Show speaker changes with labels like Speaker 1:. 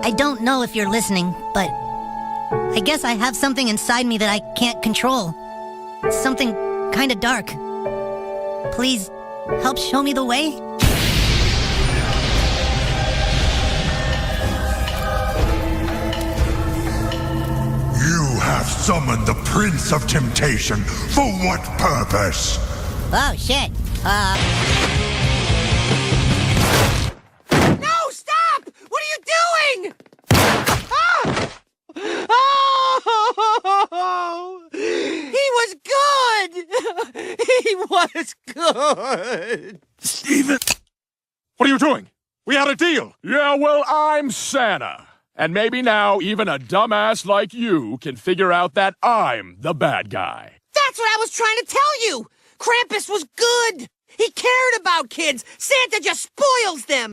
Speaker 1: I don't know if you're listening, but I guess I have something inside me that I can't control. Something kinda dark. Please, help show me the way?
Speaker 2: You have summoned the Prince of Temptation. For what purpose?
Speaker 1: Oh, shit.
Speaker 3: No, stop! What are you doing? Oh! He was good! He was good!
Speaker 4: Steven! What are you doing? We had a deal! Yeah, well, I'm Santa. And maybe now even a dumbass like you can figure out that I'm the bad guy.
Speaker 3: That's what I was trying to tell you! Krampus was good! He cared about kids! Santa just spoils them!